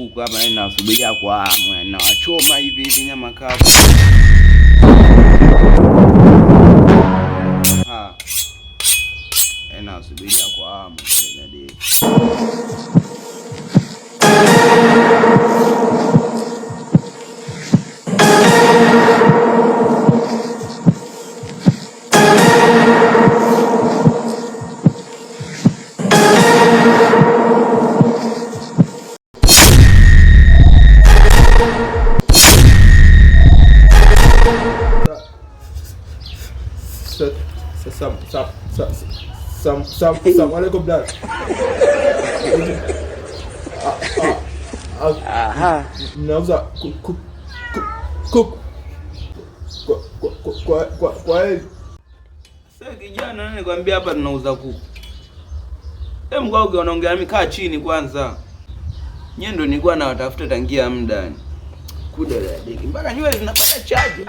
kuku hapa na nasubiria kwa hamu, na wachoma hivi nyama kavu. Nasubiria kwa hamu dada. Assalamualaikum dad. Nauza kuku kwa hiyo sasa kijana, nikwambia hapa tunauza kuku. Mgauge unaongea mimi, kaa chini kwanza. Nyie ndio nilikuwa nawatafuta tangia muda. Kuda dada, mpaka nywele zinapata chaji.